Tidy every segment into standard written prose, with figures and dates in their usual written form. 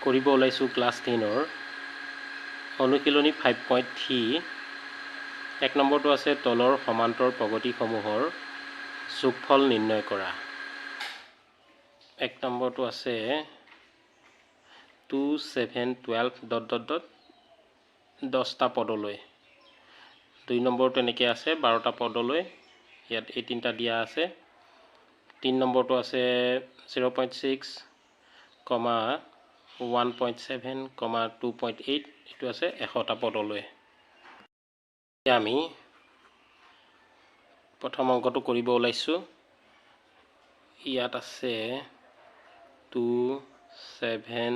কৰিব ওলাইছোঁ ক্লাছ 10ৰ অনুশীলনী 5.3 এক নম্বৰটো আছে তলৰ সমান্তৰ প্ৰগতিসমূহৰ যোগফল নিৰ্ণয় কৰা। এক নম্বৰটো আছে 2 7 12 ... 10টা পদলৈ। 2 নম্বৰটো এনেকৈ আছে 12টা পদলৈ, ইয়াত এই তিনিটা দিয়া আছে। 3 নম্বৰটো আছে 0.6, 1.7, 2.8, এইটো আছে 100টা পদলৈ। আমি প্ৰথম অংকটো কৰিব ওলাইছোঁ। ইয়াত আছে 2 7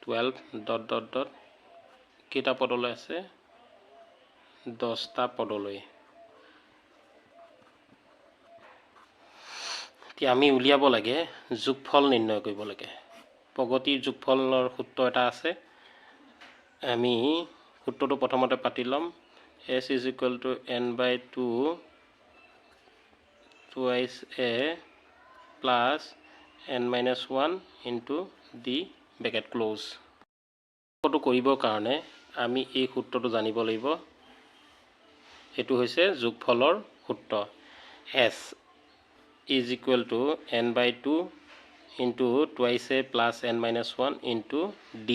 12 ... কেইটা পদলৈ আছে? 10টা পদলৈ। এতিয়া আমি উলিয়াব লাগে, যোগফল নিৰ্ণয় কৰিব লাগে। প্ৰগতিৰ যোগফলৰ সূত্ৰ এটা আছে, আমি সূত্ৰটো প্ৰথমতে পাতি ল'ম। S = n/2 twice a plus n-1 into d bracket close। সূত্ৰটো কৰিবৰ কাৰণে আমি এই সূত্ৰটো জানিব লাগিব। এইটো হৈছে যোগফলৰ সূত্ৰ। S = n/2 into twice a plus n-1 into d।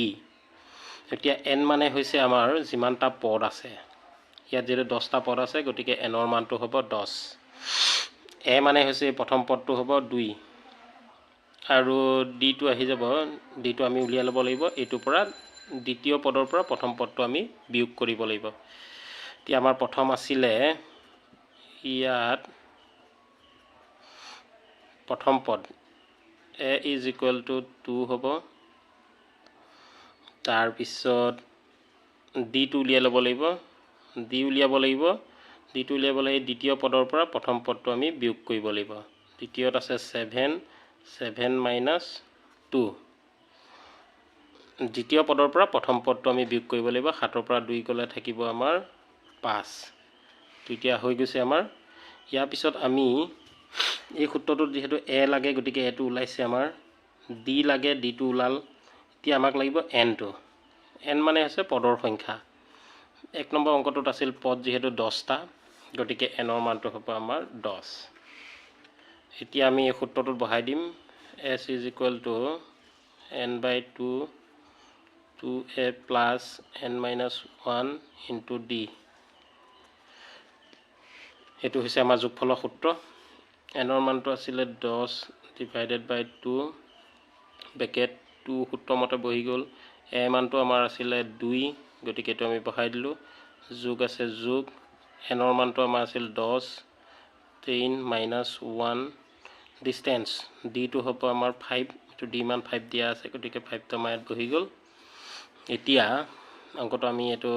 এতিয়া n মানে হৈছে আমাৰ যিমানটা পদ আছে, ইয়াত যেটা 10টা পদ আছে, গতিকে n ৰ মানটো হ'ব 10। a মানে হৈছে প্ৰথম পদটো হ'ব 2 আৰু d টো আহি যাব, d টো আমি উলিয়াই ল'ব লাগিব। এইটোৰ পৰা দ্বিতীয় পদৰ পৰা প্ৰথম পদটো আমি বিয়োগ কৰিব লাগিব। এতিয়া আমাৰ প্ৰথম আছিলে ইয়াত প্ৰথম পদ a = 2 হ'ব। তাৰপিছত d টো উলিয়াই ল'ব লাগিব, d উলিয়াব লাগিব। দ্বিতীয় পদৰ পৰা প্ৰথম পদটো আমি বিয়োগ কৰিব লাগিব। দ্বিতীয়ত আছে 7 - 2। দ্বিতীয় পদৰ পৰা প্ৰথম পদটো আমি বিয়োগ কৰিব লাগিব। 7ৰ পৰা 2 গ'লে থাকিব আমাৰ 5। তেতিয়া হৈ গৈছে আমাৰ। ইয়াৰ পিছত আমি এই সূত্ৰটোত যিহেতু a লাগে, গতিকে a টো ওলাইছে আমাৰ, d লাগে, d টো ওলাল। এতিয়া আমাক লাগিব n টো। n মানে হৈছে পদৰ সংখ্যা। 1 নম্বৰ অংকটোত আছিল পদ যিহেতু 10টা, গতিকে n ৰ মানটো হ'ব আমাৰ 10। এতিয়া আমি এই সূত্ৰটোত বহাই দিম। S = n/2 2a plus n-1 into d। এইটো হৈছে আমাৰ যোগফলৰ সূত্ৰ। n ৰ মানটো আছিলে 10 / 2 ব্ৰেকেট 2 সূত্ৰ মতে বহি গ'ল। a মানটো আমাৰ আছিলে 2, গতিকে এইটো আমি বহাই দিলোঁ। যোগ আছে যোগ, n ৰ মানটো আমাৰ আছিল 10 10 - 1 ডিষ্টেঞ্চ d টো হ'ব আমাৰ 5, এইটো d মান 5 দিয়া আছে, গতিকে 5টো আমাৰ ইয়াত বহি গ'ল। এতিয়া অংকটো আমি এইটো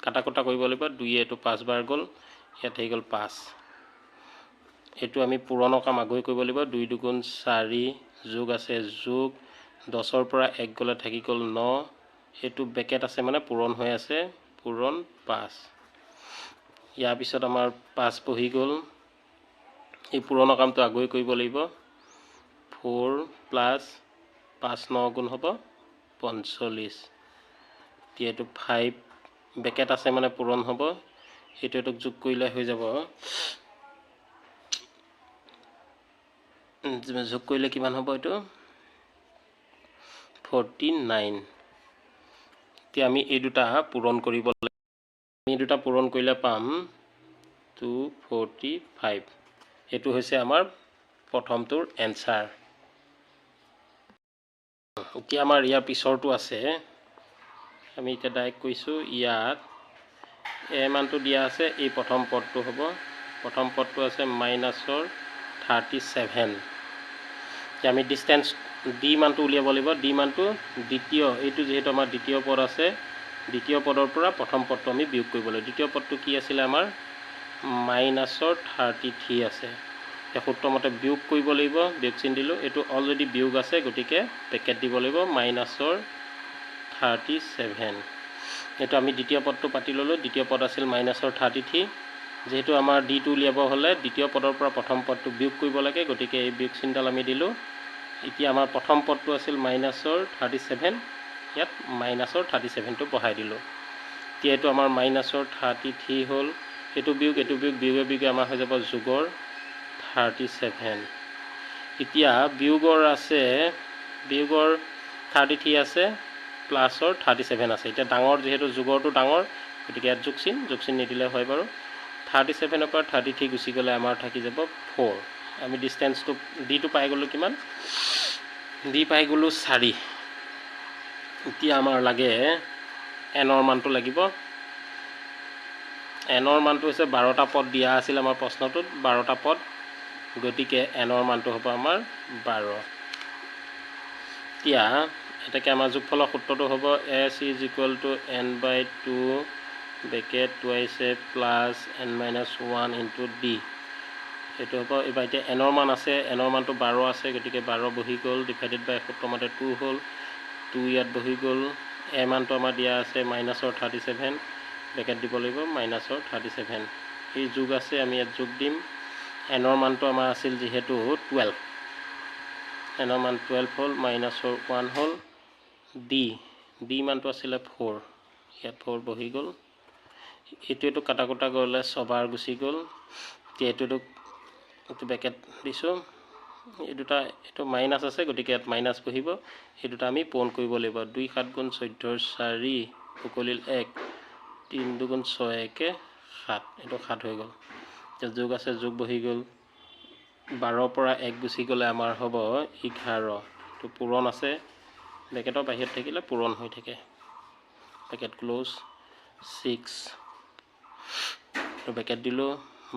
কাটা কৰিব লাগিব। 2 এইটো 5 বাৰ গ'ল, ইয়াত হৈ গ'ল 5। এইটো আমি পূৰণৰ কাম আগৈ কৰিব লাগিব। 2 × 2 = 4, যোগ আছে যোগ, 10ৰ পৰা 1 গ'লে থাকি গ'ল 9। এইটো ব্ৰেকেট আছে মানে পূৰণ হৈ আছে, পূৰণ 5। ইয়াৰ পিছত আমাৰ 5 বহি গ'ল। এই পূৰণৰ কামটো আগৈ কৰিব লাগিব। 4 + 5 9 গুণ হ'ব 45। এতিয়া এইটো 5 ব্ৰেকেট আছে মানে পূৰণ হ'ব। এইটোক যোগ কৰিলে হৈ যাব, যোগ কৰিলে কিমান হ'ব? এইটো 49। এতিয়া আমি এই দুটা পূৰণ কৰিব লাগিব। আমি দুটা পূৰণ কৰিলে পাম 245। এইটো হৈছে আমাৰ প্ৰথমটোৰ এনসাৰ। এতিয়া আমাৰ ইয়াৰ পিছৰটো আছে, আমি এতিয়া ডাইৰেক্ট কৈছোঁ। ইয়াত a মানটো দিয়া আছে, এই প্ৰথম পদটো হ'ব। প্ৰথম পদটো আছে -37। এতিয়া আমি ডিষ্টেঞ্চ d মানটো উলিয়াব লাগিব। d মানটো দ্বিতীয়, এইটো যিহেতু আমাৰ দ্বিতীয় পদ আছে, দ্বিতীয় পদৰ পৰা প্ৰথম পদটো আমি বিয়োগ কৰিব লাগিব। দ্বিতীয় পদটো কি আছিলে আমাৰ? -33 আছে। এই সূত্ৰমতে বিয়োগ কৰিব লাগিব, বিয়োগ চিন দিলোঁ। এইটো অলৰেডি বিয়োগ আছে, গতিকে ব্ৰেকেট দিব লাগিব -37। এইটো আমি দ্বিতীয় পদটো পাতি ল'লোঁ। দ্বিতীয় পদ আছিল -33। যেহেতু আমাৰ d টো উলিয়াব হ'লে দ্বিতীয় পদৰ পৰা প্ৰথম পদটো বিয়োগ কৰিব লাগে, গতিকে এই বিয়োগ চিনডাল আমি দিলোঁ। এতিয়া আমাৰ প্ৰথম পদটো আছিল মাইনাছৰ 37, ইয়াত মাইনাছৰ 37টো বহাই দিলোঁ। এতিয়া এইটো আমাৰ মাইনাছৰ 33 হ'ল, এইটো বিয়োগ বিয়োগে বিয়োগে আমাৰ হৈ যাব যোগৰ 37। এতিয়া বিয়োগৰ 33 আছে, প্লাছৰ 37 আছে। এতিয়া ডাঙৰ যিহেতু যোগৰটো ডাঙৰ, গতিকে ইয়াত যোগ চিন নিদিলে হয় বাৰু। 37ৰ পৰা 33 গুচি গ'লে আমাৰ থাকি যাব 4। আমি ডিষ্টেঞ্চটো ডিটো পাই গ'লোঁ কিমান? ডি পাই গ'লোঁ 4। এতিয়া আমাৰ লাগে এনৰ মানটো লাগিব। এনৰ মানটো হৈছে 12টা পদ দিয়া আছিল আমাৰ প্ৰশ্নটোত, 12টা পদ, গতিকে এনৰ মানটো হ'ব আমাৰ 12। এতিয়া এটাকে আমাৰ যোগফলৰ সূত্ৰটো হ'ব s is equal to n/2 bracket টুৱাইছে প্লাছ n-1 ইনটু ডি। সেইটো হ'ব। এইবাৰ এতিয়া এনৰ মান আছে, এনৰ মানটো 12 আছে, গতিকে 12 বহি গ'ল, ডিভাইডেড বাই সূত্ৰমতে 2 হ'ল, 2 ইয়াত বহি গ'ল। এ মানটো আমাৰ দিয়া আছে মাইনাছৰ 37, ব্ৰেকেট দিব লাগিব মাইনাছৰ 37। এই যোগ আছে, আমি ইয়াত যোগ দিম। এনৰ মানটো আমাৰ আছিল যিহেতু 12, এনৰ মান 12 হ'ল, মাইনাছৰ 1 হ'ল। ডি মানটো আছিলে 4, ইয়াত 4 বহি গ'ল। এইটো কাটা কুটা গ'লে ছবাৰ গুচি গ'ল। এতিয়া এইটো ব্ৰেকেট দিছোঁ, এইটো মাইনাছ আছে, গতিকে ইয়াত মাইনাছ বহিব। এই দুটা আমি পূৰণ কৰিব লাগিব। 2 7 গুণ 14 4 উকলিল 1, 3 2 গুণ 6 1 7, এইটো 7 হৈ গ'ল। এতিয়া যোগ আছে, যোগ বহি গ'ল। 12ৰ পৰা 1 গুচি গ'লে আমাৰ হ'ব 11। এইটো পূৰণ আছে, ব্ৰেকেটৰ বাহিৰত থাকিলে পূৰণ হৈ থাকে। ব্ৰেকেট ক্ল'জ 6, এইটো ব্ৰেকেট দিলোঁ,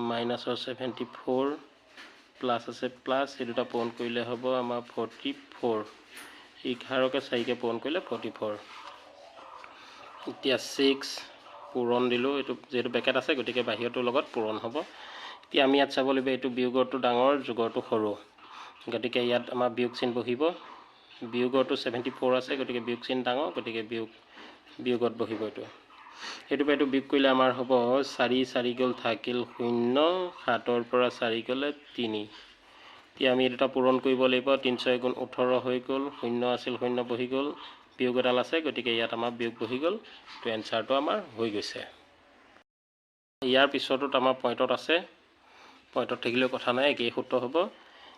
মাইনাছৰ 74 প্লাছ আছে প্লাছ, এই দুটা পূৰণ কৰিলে হ'ব আমাৰ 44। 11কে 4কে পূৰণ কৰিলে 44। এতিয়া 6 পূৰণ দিলোঁ, এইটো যিহেতু ব্ৰেকেট আছে, গতিকে বাহিৰটোৰ লগত পূৰণ হ'ব। এতিয়া আমি ইয়াত চাব লাগিব, এইটো বিয়োগৰটো ডাঙৰ, যোগৰটো সৰু, গতিকে ইয়াত আমাৰ বিয়োগ চিন বহিব। বিয়োগৰটো 74 আছে, গতিকে বিয়োগ চিন ডাঙৰ, গতিকে বিয়োগত বহিব এইটো। সেইটো পৰা এইটো বিয়োগ কৰিলে আমাৰ হ'ব 4 গ'ল থাকিল 0, 7ৰ পৰা 4 গ'লে 3। এতিয়া আমি এই দুটা পূৰণ কৰিব লাগিব। 3 6 গুণ 18 হৈ গ'ল, 0 আছিল 0 বহি গ'ল, বিয়োগ এডাল আছে, গতিকে ইয়াত আমাৰ বিয়োগ বহি গ'ল। তো এনচাৰটো আমাৰ হৈ গৈছে। ইয়াৰ পিছতোত আমাৰ পইণ্টত আছে, পইণ্টত থাকিলেও কথা নাই, একেই সূত্ৰ হ'ব।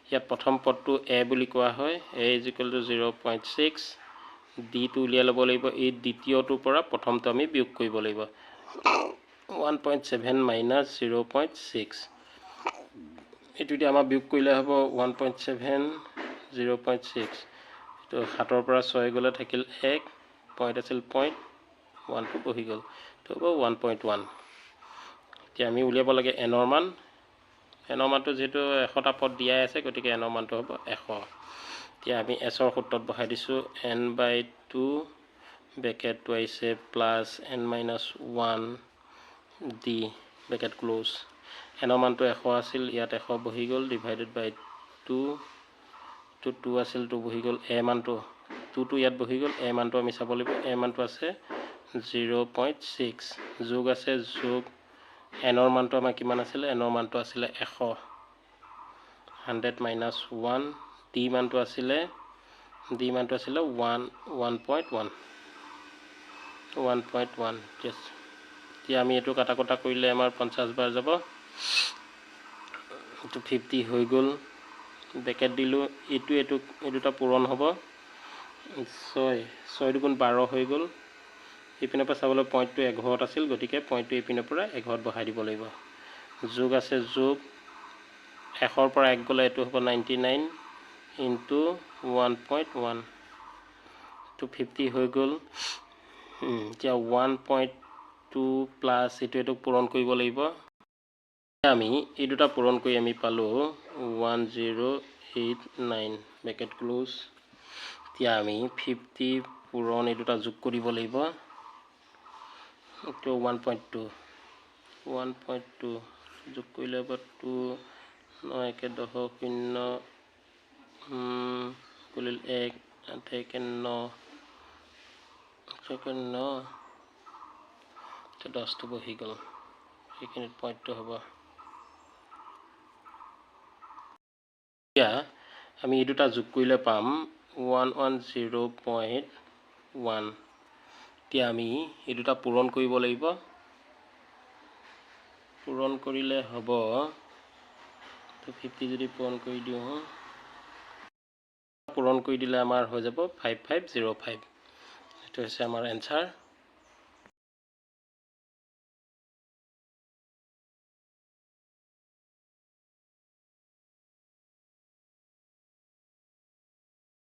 ইয়াত প্ৰথম পদটো এ বুলি কোৱা হয়, এ ইজ ইকুৱেল টু 0.6, ডিটো উলিয়াই ল'ব লাগিব। এই দ্বিতীয়টোৰ পৰা প্ৰথমটো আমি বিয়োগ কৰিব লাগিব। 1.7 মাইনাছ 0.6, এইটো এতিয়া আমাৰ বিয়োগ কৰিলে হ'ব 1.7 0.6, এইটো 7ৰ পৰা 6 গ'লে থাকিল 1, পইণ্ট আছিল 0.1টো বহি গ'ল, এইটো হ'ব 1.1। এতিয়া আমি উলিয়াব লাগে এনৰ মান। এনৰ মানটো যিহেতু 100টা পদ দিয়াই আছে, গতিকে এনৰ মানটো হ'ব 100। এতিয়া আমি এছৰ সূত্ৰত বহাই দিছোঁ, n/2 ব্ৰেকেট টুৱাইছে plus n-1 d, bracket close. এনৰ মানটো 100 আছিল, ইয়াত 100 বহি গ'ল, ডিভাইডেড বাই 2, 2 আছিল, 2 বহি গ'ল। এ মানটো 2টো ইয়াত বহি গ'ল, এ মানটো আমি চাব লাগিব। এ মানটো আছে 0.6, যোগ আছে, যোগ এনৰ মানটো আমাৰ কিমান আছিলে? এনৰ মানটো আছিলে 100, 100 মাইনাছ 1। ডি মানটো আছিলে 1.1, 1.1। এতিয়া আমি এইটো কাটা কটা কৰিলে আমাৰ 50 বাৰ যাব, এইটো 50 হৈ গ'ল, ব্ৰেকেট দিলোঁ। এই দুটা পূৰণ হ'ব। 6 দুগুণ 12 হৈ গ'ল। এইপিনৰ পৰা চাবলৈ পইণ্টটো 1ঘৰত আছিল, গতিকে পইণ্টটো এইপিনৰ পৰা 1ঘৰত বহাই দিব লাগিব। যোগ আছে, যোগ 100ৰ পৰা 1 গ'লে এইটো হ'ব 99 ইনটু 1.1, এইটো 50 হৈ গ'ল। এতিয়া 1.2 প্লাছ এইটোক পূৰণ কৰিব লাগিব। আমি এই দুটা পূৰণ কৰি আমি পালোঁ 1089, ব্ৰেকেট ক্ল'জ। এতিয়া আমি 50 পূৰণ এই দুটা যোগ কৰিব লাগিব, এইটো 1.2 যোগ কৰিলে হ'ব 2 9 1 10 0 কৰিল 1 8 1 9 10টো বহি গ'ল, সেইখিনিত পইণ্টটো হ'ব। এতিয়া আমি এই দুটা যোগ কৰিলে পাম 110.1 এতিয়া আমি এই দুটা পূৰণ কৰিব লাগিব পূৰণ কৰিলে হ'ব তো 50 যদি পূৰণ কৰি দিওঁ পূৰণ কৰি দিলে আমাৰ হৈ যাব 5505 এইটো হৈছে আমাৰ এনসাৰ